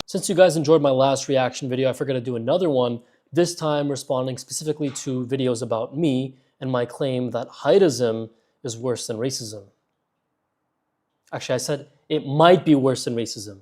Since you guys enjoyed my last reaction video, I figured to do another one, this time responding specifically to videos about me and my claim that heightism is worse than racism. Actually, I said it might be worse than racism.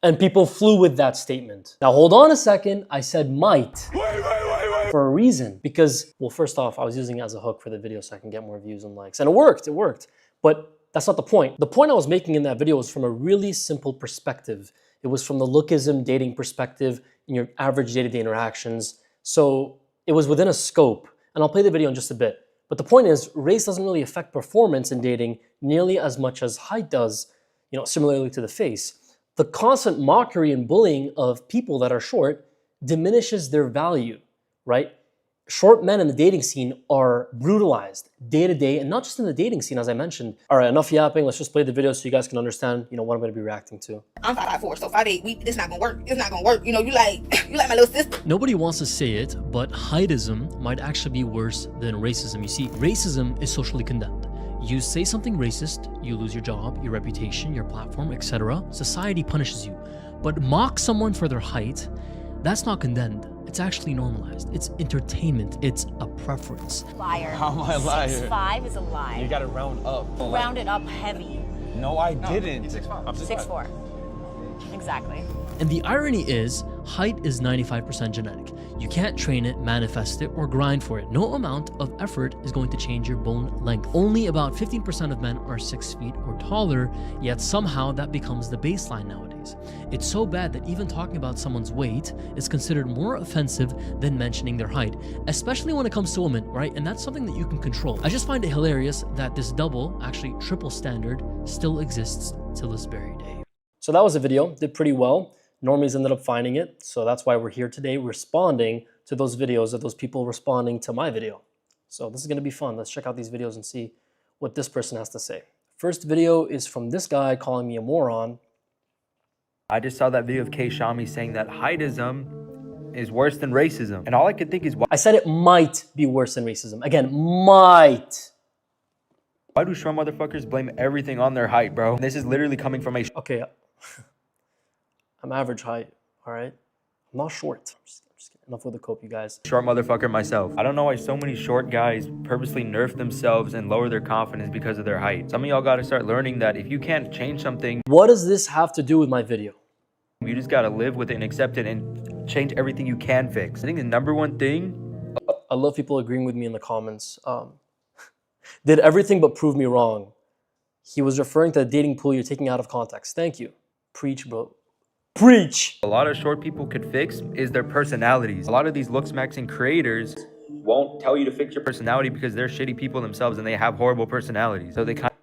And people flew with that statement. Now hold on a second, I said might. Wait. For a reason. Because, well, first off, I was using it as a hook for the video so I can get more views and likes. And it worked. But that's not the point. The point I was making in that video was from a really simple perspective. It was from the lookism dating perspective in your average day-to-day interactions. So it was within a scope. And I'll play the video in just a bit. But the point is, race doesn't really affect performance in dating nearly as much as height does, similarly to the face. The constant mockery and bullying of people that are short diminishes their value, right? Short men in the dating scene are brutalized day to day, and not just in the dating scene, as I mentioned. All right, enough yapping. Let's just play the video so you guys can understand, what I'm going to be reacting to. I'm 5'4", so 5'8", it's not going to work. It's not going to work. You like my little sister. Nobody wants to say it, but heightism might actually be worse than racism. You see, racism is socially condemned. You say something racist, you lose your job, your reputation, your platform, etc. Society punishes you. But mock someone for their height, that's not condemned. It's actually normalized. It's entertainment. It's a preference. Liar. How am I a liar? 6'5" is a lie. You gotta round up. Round it up heavy. No, I didn't. He's 6'5". I'm 6'4". Exactly. And the irony is, height is 95% genetic. You can't train it, manifest it, or grind for it. No amount of effort is going to change your bone length. Only about 15% of men are 6 feet or taller, yet somehow that becomes the baseline nowadays. It's so bad that even talking about someone's weight is considered more offensive than mentioning their height, especially when it comes to women, right? And that's something that you can control. I just find it hilarious that this double, actually triple standard still exists till this very day. So that was a video, did pretty well. Normies ended up finding it, so that's why we're here today responding to those videos of those people responding to my video. So this is gonna be fun. Let's check out these videos and see what this person has to say. First video is from this guy calling me a moron. I just saw that video of Kay Shami saying that heightism is worse than racism. And all I could think is, I said it might be worse than racism. Again, might. Why do short motherfuckers blame everything on their height, bro? This is literally coming from a... Okay, I'm average height, all right? I'm not short. I'm just kidding. Enough with the cope, you guys. Short motherfucker myself. I don't know why so many short guys purposely nerf themselves and lower their confidence because of their height. Some of y'all gotta start learning that if you can't change something... What does this have to do with my video? You just gotta live with it and accept it and change everything you can fix. I think the number one thing... I love people agreeing with me in the comments. Did everything but prove me wrong. He was referring to the dating pool you're taking out of context. Thank you. Preach, bro. Preach! A lot of short people could fix is their personalities. A lot of these looks maxing creators won't tell you to fix your personality because they're shitty people themselves and they have horrible personalities. So they kind of...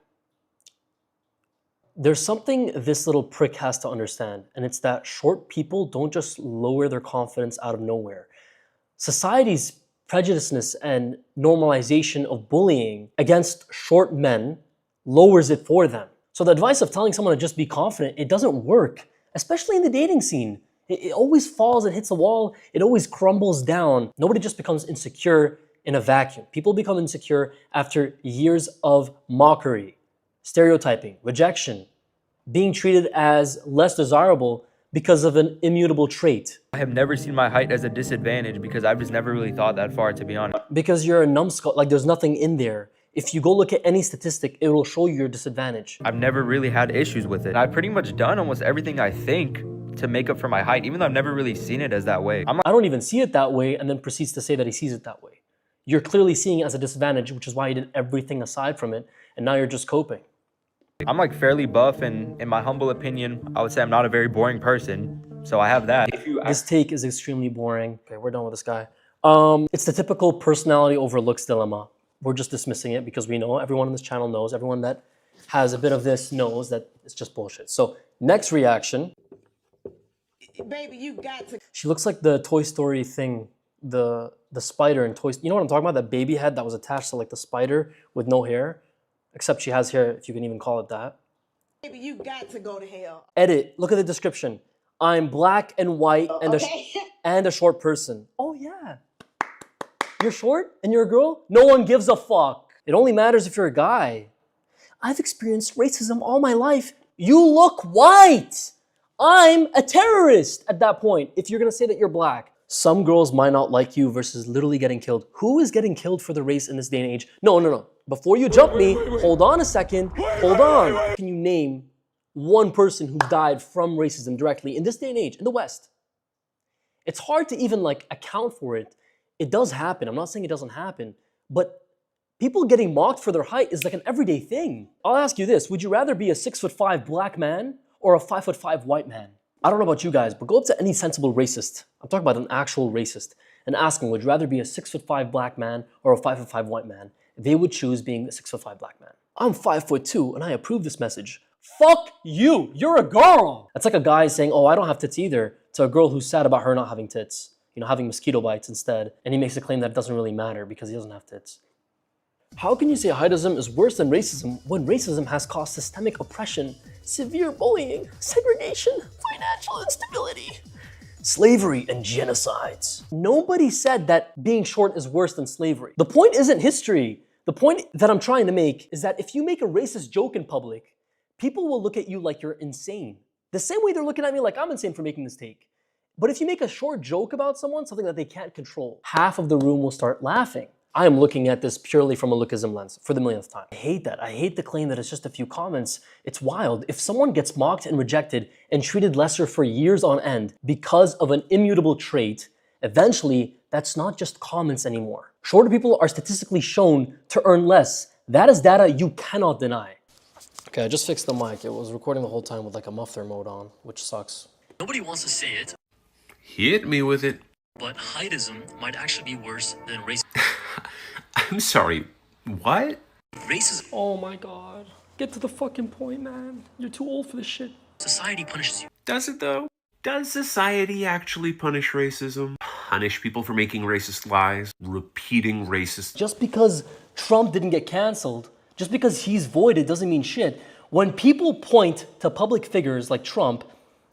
There's something this little prick has to understand, and it's that short people don't just lower their confidence out of nowhere. Society's prejudiceness and normalization of bullying against short men lowers it for them. So the advice of telling someone to just be confident, it doesn't work. Especially in the dating scene. It always falls and hits a wall. It always crumbles down. Nobody just becomes insecure in a vacuum. People become insecure after years of mockery, stereotyping, rejection, being treated as less desirable because of an immutable trait. I have never seen my height as a disadvantage because I've just never really thought that far, to be honest. Because you're a numbskull, like there's nothing in there. If you go look at any statistic, it will show you your disadvantage. I've never really had issues with it. I've pretty much done almost everything I think to make up for my height, even though I've never really seen it as that way. I don't even see it that way, and then proceeds to say that he sees it that way. You're clearly seeing it as a disadvantage, which is why you did everything aside from it, and now you're just coping. I'm like fairly buff, and in my humble opinion, I would say I'm not a very boring person, so I have that. This take is extremely boring. Okay, we're done with this guy. It's the typical personality over looks dilemma. We're just dismissing it because we know, everyone on this channel knows, everyone that has a bit of this knows that it's just bullshit. So next reaction. Baby, you got to. She looks like the Toy Story thing, the spider in Toy Story. You know what I'm talking about? That baby head that was attached to like the spider with no hair. Except she has hair, if you can even call it that. Baby, you got to go to hell. Edit, look at the description. I'm black and white and a short person. Oh yeah. You're short and you're a girl? No one gives a fuck. It only matters if you're a guy. I've experienced racism all my life. You look white. I'm a terrorist at that point if you're gonna say that you're black. Some girls might not like you versus literally getting killed. Who is getting killed for the race in this day and age? No. Before you jump me, hold on a second. Hold on. Can you name one person who died from racism directly in this day and age in the West? It's hard to even like account for it. It does happen. I'm not saying it doesn't happen, but people getting mocked for their height is like an everyday thing. I'll ask you this. Would you rather be a 6'5" black man or a 5'5" white man? I don't know about you guys, but go up to any sensible racist. I'm talking about an actual racist and ask them, would you rather be a 6'5" black man or a 5'5" white man? They would choose being a 6'5" black man. I'm 5'2" and I approve this message. Fuck you, you're a girl. That's like a guy saying, oh, I don't have tits either, to a girl who's sad about her not having tits, you know, having mosquito bites instead. And he makes a claim that it doesn't really matter because he doesn't have tits. How can you say heightism is worse than racism when racism has caused systemic oppression, severe bullying, segregation, financial instability, slavery, and genocides? Nobody said that being short is worse than slavery. The point isn't history. The point that I'm trying to make is that if you make a racist joke in public, people will look at you like you're insane. The same way they're looking at me like I'm insane for making this take. But if you make a short joke about someone, something that they can't control, half of the room will start laughing. I am looking at this purely from a lookism lens for the millionth time. I hate that. I hate the claim that it's just a few comments. It's wild. If someone gets mocked and rejected and treated lesser for years on end because of an immutable trait, eventually that's not just comments anymore. Shorter people are statistically shown to earn less. That is data you cannot deny. Okay, I just fixed the mic. It was recording the whole time with like a muffler mode on, which sucks. Nobody wants to say it, Hit me with it. but heightism might actually be worse than racism. I'm sorry, what? Racism, Oh my god. Get to the fucking point, man. You're too old for this shit. society punishes you. Does it though? Does society actually punish racism? Punish people for making racist lies? Repeating racist... Just because Trump didn't get canceled, just because he's voided doesn't mean shit. When people point to public figures like Trump,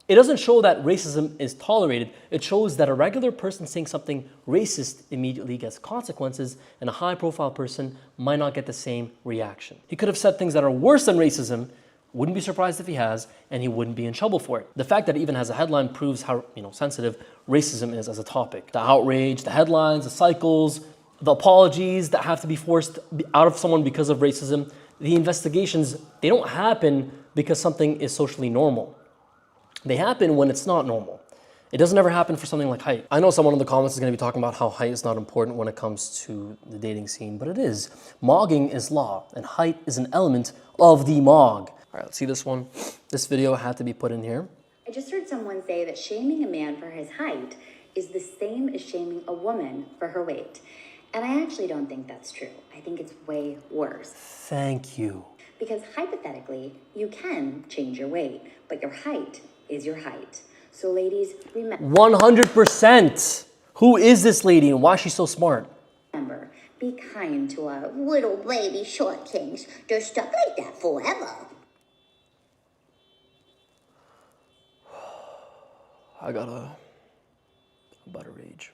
it doesn't show that racism is tolerated. It shows that a regular person saying something racist immediately gets consequences, and a high-profile person might not get the same reaction. He could have said things that are worse than racism, wouldn't be surprised if he has, and he wouldn't be in trouble for it. The fact that it even has a headline proves how sensitive racism is as a topic. The outrage, the headlines, the cycles, the apologies that have to be forced out of someone because of racism, the investigations, they don't happen because something is socially normal. They happen when it's not normal. It doesn't ever happen for something like height. I know someone in the comments is going to be talking about how height is not important when it comes to the dating scene, but it is. Mogging is law, and height is an element of the mog. All right, let's see this one. This video had to be put in here. I just heard someone say that shaming a man for his height is the same as shaming a woman for her weight. And I actually don't think that's true. I think it's way worse. Thank you. Because hypothetically, you can change your weight, but your height is your height. So ladies, remember, 100%. Who is this lady and why is she so smart? be kind to our little baby short kings. They're stuck like that forever. I got a butter rage.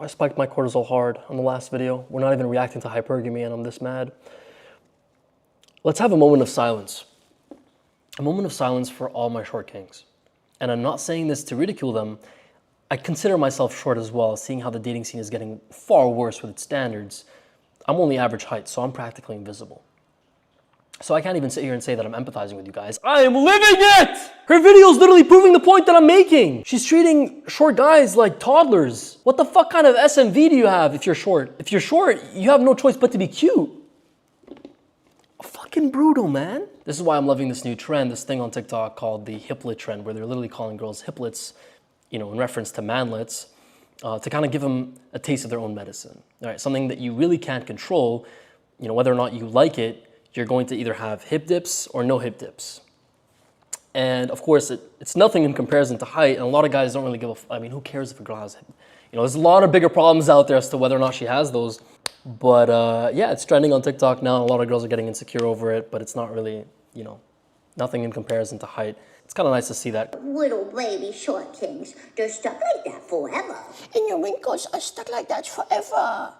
I spiked my cortisol hard on the last video. We're not even reacting to hypergamy and I'm this mad. Let's have a moment of silence. A moment of silence for all my short kings. And I'm not saying this to ridicule them. I consider myself short as well, seeing how the dating scene is getting far worse with its standards. I'm only average height, so I'm practically invisible. So I can't even sit here and say that I'm empathizing with you guys. I am living it! Her video is literally proving the point that I'm making. She's treating short guys like toddlers. What the fuck kind of SMV do you have if you're short? If you're short, you have no choice but to be cute. Fucking brutal, man. This is why I'm loving this new trend, this thing on TikTok called the hiplet trend, where they're literally calling girls hiplets, you know, in reference to manlets, to kind of give them a taste of their own medicine. All right, something that you really can't control, you know, whether or not you like it, you're going to either have hip dips or no hip dips. And of course, it's nothing in comparison to height, and a lot of guys don't really give a I mean, who cares if a girl has hip? You know, there's a lot of bigger problems out there as to whether or not she has those. But yeah, it's trending on TikTok now. A lot of girls are getting insecure over it, but it's not really, you know, nothing in comparison to height. It's kind of nice to see that. Little baby short kings, they're stuck like that forever. And your wrinkles are stuck like that forever.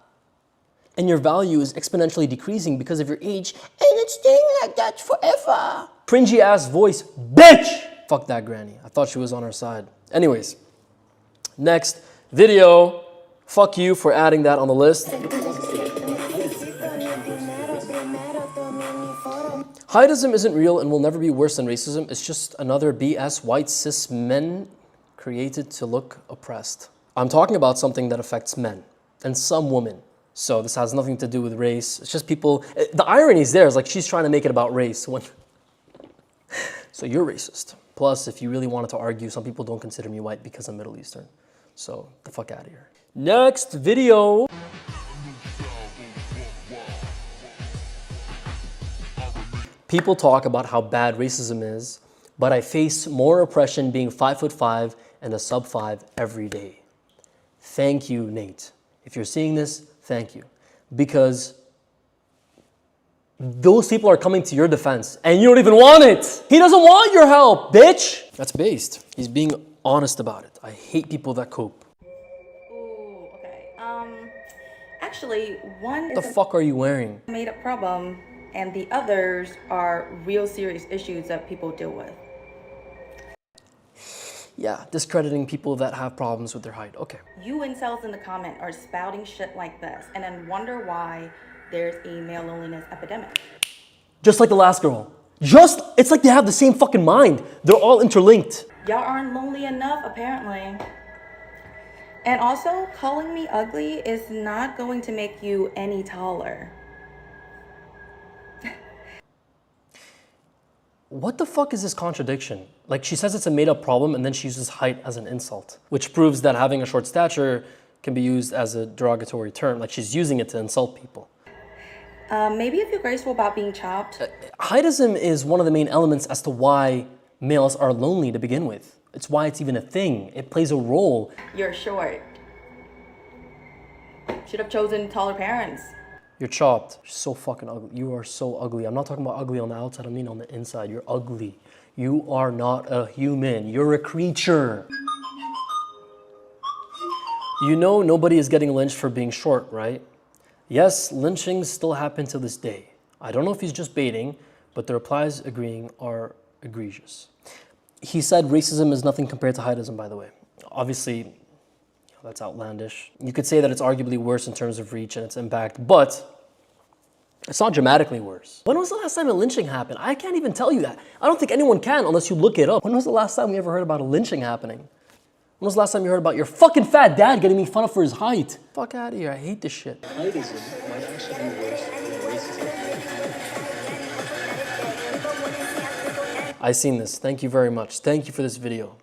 and your value is exponentially decreasing because of your age, and it's staying like that forever. Cringy ass voice, bitch! Fuck that granny. I thought she was on our side. Anyways, next video. Fuck you for adding that on the list. Heightism isn't real and will never be worse than racism. It's just another BS white cis men created to look oppressed. I'm talking about something that affects men and some women. So this has nothing to do with race. It's just people. The irony is there. It's like she's trying to make it about race. So you're racist. Plus, if you really wanted to argue, some people don't consider me white because I'm Middle Eastern. So the fuck out of here. Next video. People talk about how bad racism is, but I face more oppression being 5'5" and a sub 5 every day. Thank you, Nate. If you're seeing this, thank you. Because those people are coming to your defense and you don't even want it. He doesn't want your help, bitch. That's based. He's being honest about it. I hate people that cope. Ooh, okay. Actually, one What is the fuck are you wearing? a made-up problem, and the others are real serious issues that people deal with. Yeah, discrediting people that have problems with their height. Okay. You incels in the comment are spouting shit like this, and then wonder why there's a male loneliness epidemic. Just like the last girl. It's like they have the same fucking mind. They're all interlinked. Y'all aren't lonely enough, apparently. And also, calling me ugly is not going to make you any taller. What the fuck is this contradiction? Like, she says it's a made-up problem and then she uses height as an insult, which proves that having a short stature can be used as a derogatory term. Like, she's using it to insult people. Maybe if you're graceful about being chopped. Heightism is one of the main elements as to why males are lonely to begin with. It's why it's even a thing. It plays a role. You're short. Should have chosen taller parents. You're chopped. You're so fucking ugly. You are so ugly. I'm not talking about ugly on the outside. I mean on the inside. You're ugly. You are not a human. You're a creature. You know nobody is getting lynched for being short, right? Yes, lynchings still happen to this day. I don't know if he's just baiting, but the replies agreeing are egregious. He said racism is nothing compared to heightism, by the way. Obviously, that's outlandish. You could say that it's arguably worse in terms of reach and its impact, but it's not dramatically worse. When was the last time a lynching happened? I can't even tell you that. I don't think anyone can unless you look it up. When was the last time we ever heard about a lynching happening? When was the last time you heard about your fucking fat dad getting me fun of for his height? Fuck out of here, I hate this shit. Heightism might actually be worse than racism. I seen this. Thank you very much. Thank you for this video.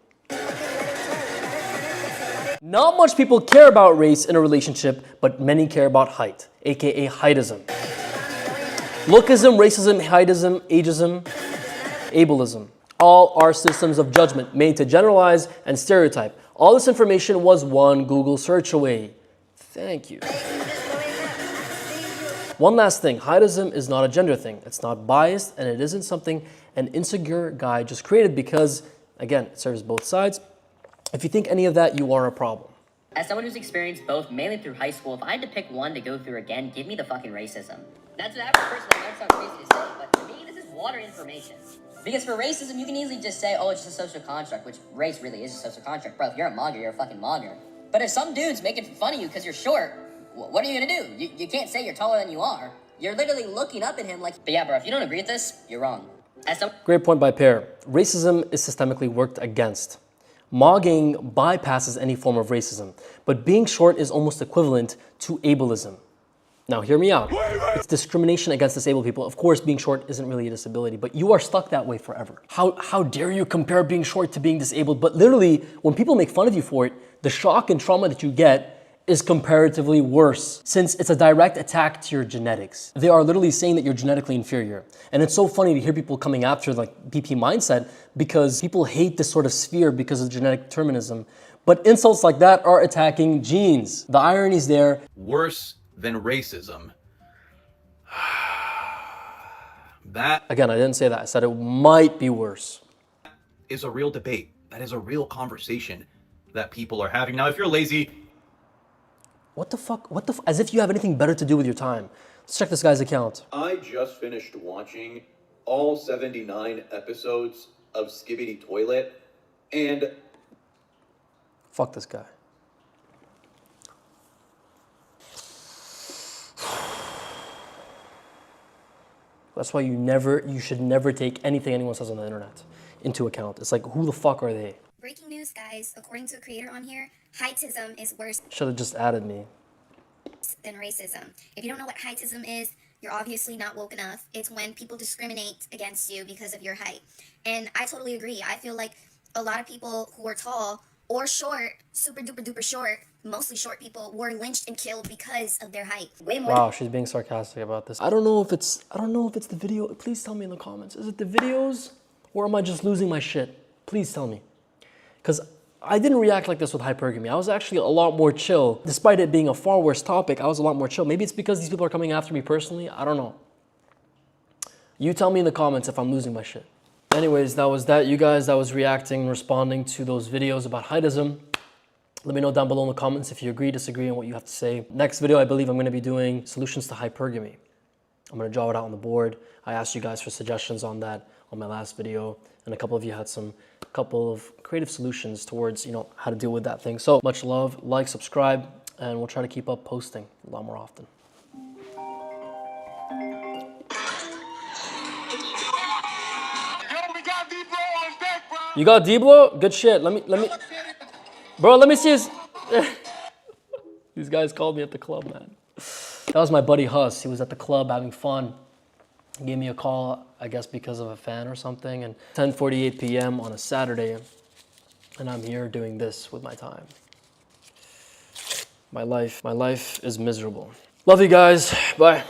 Not much people care about race in a relationship, but many care about height, aka heightism. Lookism, racism, heightism, ageism, ableism. All are systems of judgment made to generalize and stereotype. All this information was one Google search away. Thank you. One last thing, heightism is not a gender thing. It's not biased, and it isn't something an insecure guy just created because, again, it serves both sides. If you think any of that, you are a problem. As someone who's experienced both mainly through high school, if I had to pick one to go through again, give me the fucking racism. That's an average person that might sound crazy to say, but to me, this is water information. Because for racism, you can easily just say, oh, it's just a social construct, which race really is a social construct. Bro, if you're a monger, you're a fucking monger. But if some dude's making fun of you because you're short, what are you gonna do? You can't say you're taller than you are. You're literally looking up at him like, but yeah, bro, if you don't agree with this, you're wrong. Great point by Pear. Racism is systemically worked against. Mogging bypasses any form of racism, but being short is almost equivalent to ableism. Now, hear me out. It's discrimination against disabled people. Of course, being short isn't really a disability, but you are stuck that way forever. How dare you compare being short to being disabled? But literally, when people make fun of you for it, the shock and trauma that you get is comparatively worse since it's a direct attack to your genetics. They are literally saying that you're genetically inferior. And it's so funny to hear people coming after like BP mindset because people hate this sort of sphere because of genetic determinism. But insults like that are attacking genes. The irony is there. Worse than racism. That, again, I didn't say that. I said it might be worse. is a real debate. That is a real conversation that people are having. Now, if you're lazy, What the fuck? As if you have anything better to do with your time. Let's check this guy's account. I just finished watching all 79 episodes of Skibidi Toilet, and Fuck this guy. That's why you should never take anything anyone says on the internet into account. It's like, who the fuck are they? Breaking news, guys. According to a creator on here, heightism is worse Should have just added me. than racism. If you don't know what heightism is, you're obviously not woke enough. It's when people discriminate against you because of your height. And I totally agree. I feel like a lot of people who are tall or short, super duper duper short, mostly short people, were lynched and killed because of their height. Way more. Wow, she's being sarcastic about this. I don't know if it's the video. Please tell me in the comments. Is it the videos or am I just losing my shit? Please tell me. Because I didn't react like this with hypergamy. I was actually a lot more chill. Despite it being a far worse topic, I was a lot more chill. Maybe it's because these people are coming after me personally. I don't know. You tell me in the comments if I'm losing my shit. Anyways, that was that, you guys. That was reacting and responding to those videos about heightism. Let me know down below in the comments if you agree, disagree, and what you have to say. Next video, I believe I'm going to be doing solutions to hypergamy. I'm going to draw it out on the board. I asked you guys for suggestions on that on my last video, and a couple of you had a couple of creative solutions towards, you know, how to deal with that thing. So much love, like, subscribe, and we'll try to keep up posting a lot more often. You got D-Blow? Good shit. Let me, bro, let me see his. These guys called me at the club, man. That was my buddy Huss. He was at the club having fun. He gave me a call, I guess because of a fan or something, and 10:48 p.m. on a Saturday, and I'm here doing this with my time. My life is miserable. Love you guys. Bye.